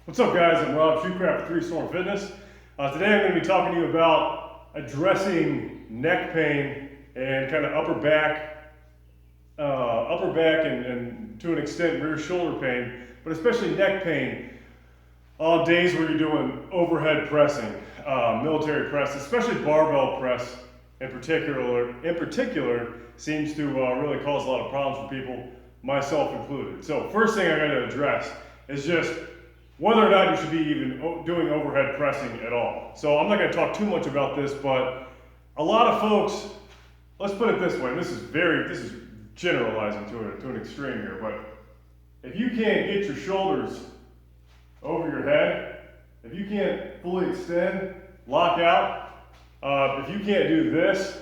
What's up, guys? I'm Rob Shoecraft with 3 Storm Fitness. Today I'm going to be talking to you about addressing neck pain and kind of upper back and to an extent rear shoulder pain, but especially neck pain on days where you're doing overhead pressing, military press, especially barbell press in particular seems to really cause a lot of problems for people, myself included. So first thing I got to address is just whether or not you should be even doing overhead pressing at all. So I'm not going to talk too much about this, but a lot of folks, let's put it this way, this is generalizing to an extreme here, but if you can't get your shoulders over your head, if you can't fully extend, lock out, if you can't do this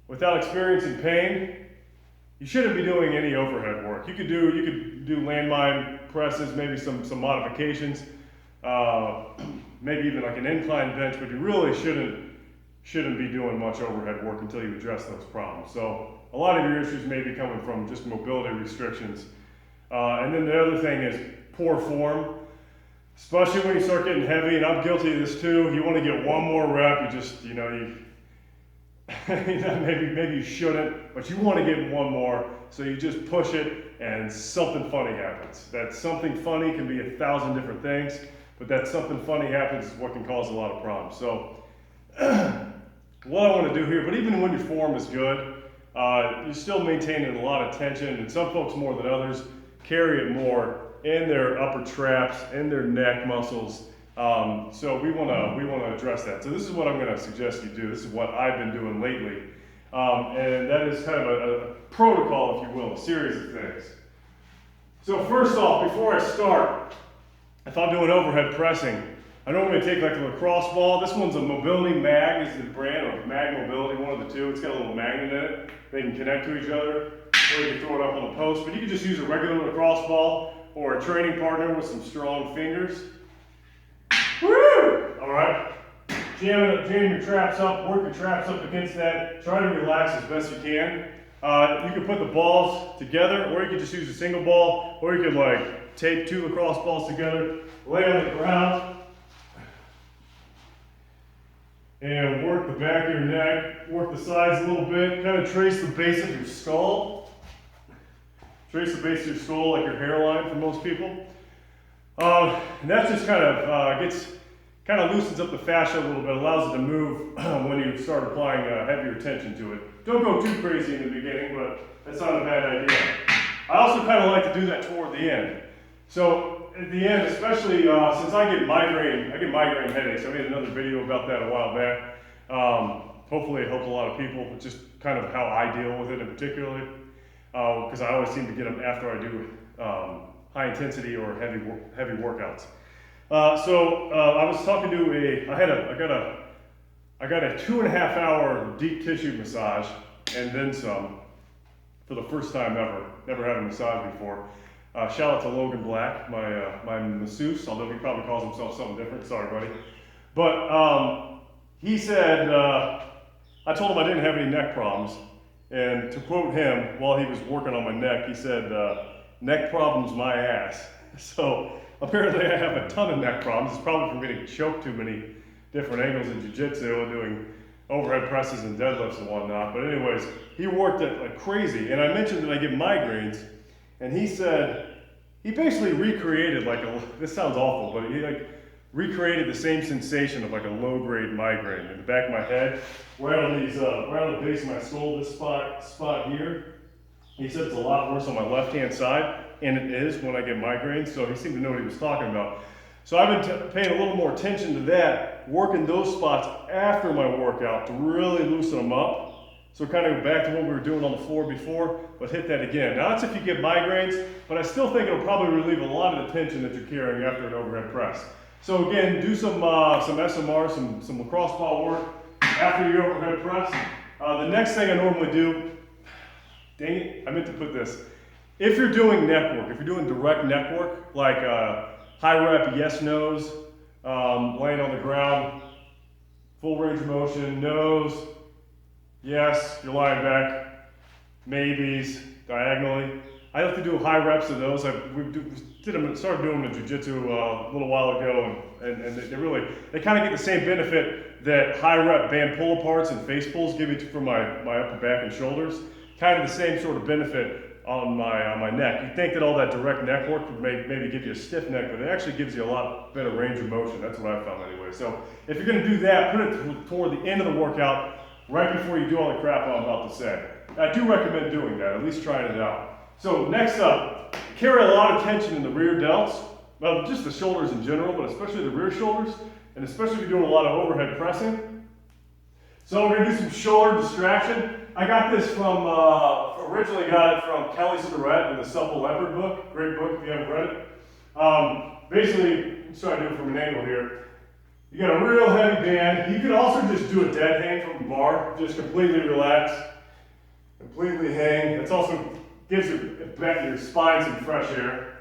without experiencing pain, you shouldn't be doing any overhead work. You could do landmine presses, maybe some modifications, maybe even like an incline bench, but you really shouldn't be doing much overhead work until you address those problems. So a lot of your issues may be coming from just mobility restrictions. And then the other thing is poor form, especially when you start getting heavy, and I'm guilty of this too. You want to get one more rep, maybe you shouldn't, but you want to get one more, so you just push it and something funny happens. That something funny can be 1,000 different things, but that something funny happens is what can cause a lot of problems. So what I want to do here, but even when your form is good, you're still maintaining a lot of tension, and some folks more than others carry it more in their upper traps, in their neck muscles. So we want to address that. So this is what I'm going to suggest you do. This is what I've been doing lately, and that is kind of a protocol, if you will, a series of things. So first off, before I start, if I'm doing overhead pressing, I normally take like a lacrosse ball. This one's a Mobility Mag, is the brand, or Mag Mobility, one of the two. It's got a little magnet in it. They can connect to each other, or you can throw it up on a post. But you can just use a regular lacrosse ball or a training partner with some strong fingers. Woo! All right. Jam your traps up, work your traps up against that. Try to relax as best you can. You can put the balls together, or you can just use a single ball, or you could like tape 2 lacrosse balls together, lay on the ground, and work the back of your neck, work the sides a little bit, kind of trace the base of your skull. Trace the base of your skull like your hairline for most people. And that just kind of loosens up the fascia a little bit, allows it to move when you start applying heavier tension to it. Don't go too crazy in the beginning, but that's not a bad idea. I also kind of like to do that toward the end. So at the end, especially since I get migraine headaches. I made another video about that a while back. Hopefully it helps a lot of people. It's just kind of how I deal with it in particularly, because I always seem to get them after I do high intensity or heavy workouts. So I was talking to I got a 2.5 hour deep tissue massage and then some for the first time ever. Never had a massage before. Shout out to Logan Black, my masseuse, although he probably calls himself something different. Sorry, buddy. But he said, I told him I didn't have any neck problems. And to quote him, while he was working on my neck, he said, neck problems my ass. So apparently I have a ton of neck problems. It's probably from getting choked too many different angles in jiu-jitsu and doing overhead presses and deadlifts and whatnot. But anyways, he worked it like crazy. And I mentioned that I get migraines, and he said, he basically recreated this sounds awful, but he recreated the same sensation of like a low-grade migraine in the back of my head, right on the base of my skull, this spot here. He said it's a lot worse on my left-hand side, and it is when I get migraines, so he seemed to know what he was talking about. So I've been paying a little more attention to that, working those spots after my workout to really loosen them up. So kind of go back to what we were doing on the floor before, but hit that again. Now that's if you get migraines, but I still think it'll probably relieve a lot of the tension that you're carrying after an overhead press. So again, do some SMR, some lacrosse ball work after your overhead press. The next thing I normally do, dang it, I meant to put this. If you're doing neck work, if you're doing direct neck work, like high rep yes-nos, laying on the ground, full range of motion, nose, yes, you're lying back, maybes, diagonally. I have to do high reps of those. Started doing them in jiu-jitsu a little while ago, and they kind of get the same benefit that high rep band pull aparts and face pulls give you for my upper back and shoulders. Kind of the same sort of benefit on my neck. You'd think that all that direct neck work would maybe give you a stiff neck, but it actually gives you a lot better range of motion. That's what I found anyway. So if you're going to do that, put it toward the end of the workout, right before you do all the crap I'm about to say. I do recommend doing that, at least trying it out. So next up, carry a lot of tension in the rear delts, well, just the shoulders in general, but especially the rear shoulders, and especially if you're doing a lot of overhead pressing. So we're going to do some shoulder distraction. I got this originally got it from Kelly Starrett in the Supple Leopard book. Great book if you haven't read it. Basically, let's try to do it from an angle here. You got a real heavy band. You can also just do a dead hang from the bar. Just completely relax, completely hang. It also gives your spine some fresh air.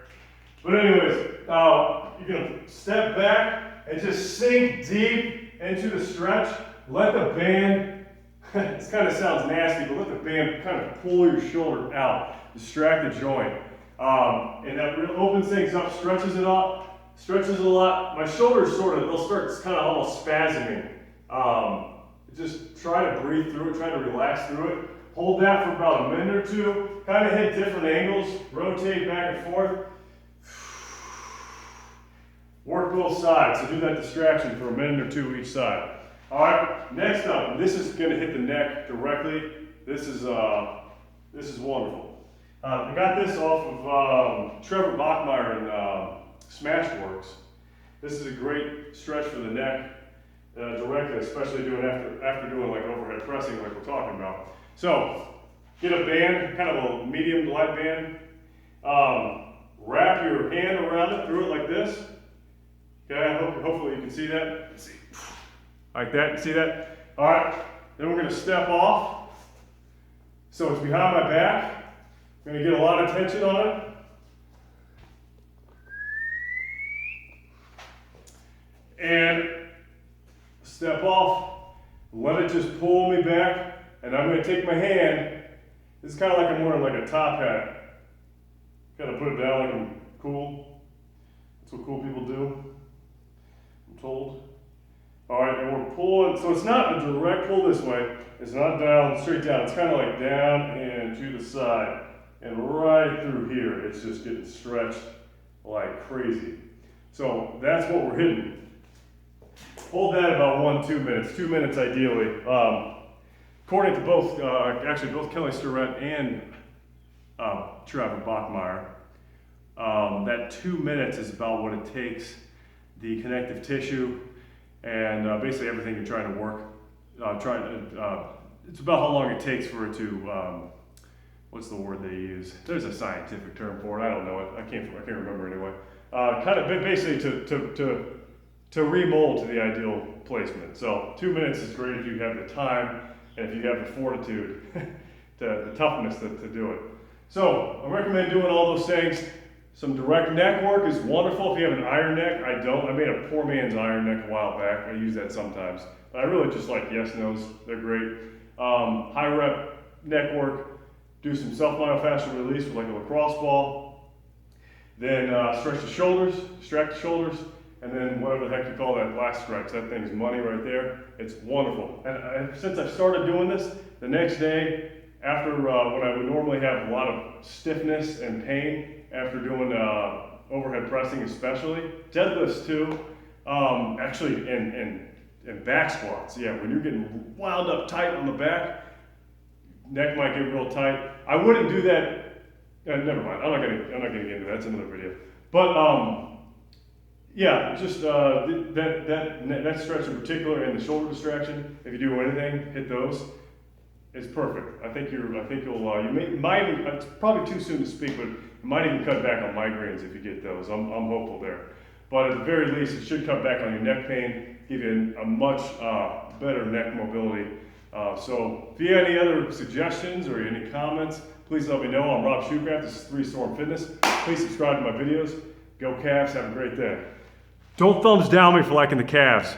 But anyways, you're gonna step back and just sink deep into the stretch. Let the band, this kind of sounds nasty, but let the band kind of pull your shoulder out, distract the joint. And that really opens things up, stretches it a lot. My shoulders they'll start kind of almost spasming. Just try to breathe through it, try to relax through it. Hold that for about a minute or two, kind of hit different angles, rotate back and forth. Work both sides, so do that distraction for a minute or two each side. All right, next up, this is going to hit the neck directly. This is wonderful. I got this off of Trevor Bachmeyer in Smashworks. This is a great stretch for the neck directly, especially after doing like overhead pressing like we're talking about. So get a band, kind of a medium to light band. Wrap your hand around it, through it like this. Okay, hopefully you can see that. Let's see. Like that, you see that? All right, then we're gonna step off. So it's behind my back. I'm gonna get a lot of tension on it. And step off, let it just pull me back, and I'm gonna take my hand. This is kind of like I'm wearing like a top hat. Kind of put it down like I'm cool. That's what cool people do, I'm told. All right, and we're pulling, so it's not a direct pull this way. It's not down, straight down. It's kind of like down and to the side. And right through here, it's just getting stretched like crazy. So that's what we're hitting. Hold that about 1-2 minutes, 2 minutes ideally. According to both Kelly Starrett and Trevor Bachmeyer, that 2 minutes is about what it takes, the connective tissue, and basically everything you're trying to work. It's about how long it takes for it to, what's the word they use? There's a scientific term for it. I don't know it. I can't remember anyway. Kind of basically to remold to the ideal placement. So 2 minutes is great if you have the time and if you have the fortitude, the toughness to do it. So I recommend doing all those things. Some direct neck work is wonderful if you have an iron neck. I don't. I made a poor man's iron neck a while back. I use that sometimes. But I really just like yes nos. They're great. High rep neck work. Do some self-myofascial release with like a lacrosse ball. Then stretch the shoulders, distract the shoulders, and then whatever the heck you call that last stretch. That thing's money right there. It's wonderful. And since I've started doing this, the next day, after when I would normally have a lot of stiffness and pain after doing overhead pressing especially, deadlifts too, actually and back squats. Yeah, when you're getting wound up tight on the back, neck might get real tight. I wouldn't do that. Never mind. I'm not gonna get into that. That's another video. But yeah, just that stretch in particular and the shoulder distraction. If you do anything, hit those. It's perfect. I think you'll. You might even. It's probably too soon to speak, but you might even cut back on migraines if you get those. I'm hopeful there. But at the very least, it should cut back on your neck pain, give you a much better neck mobility. So if you have any other suggestions or any comments, please let me know. I'm Rob Shoecraft. This is 3 Storm Fitness. Please subscribe to my videos. Go Cavs. Have a great day. Don't thumbs down me for liking the Cavs.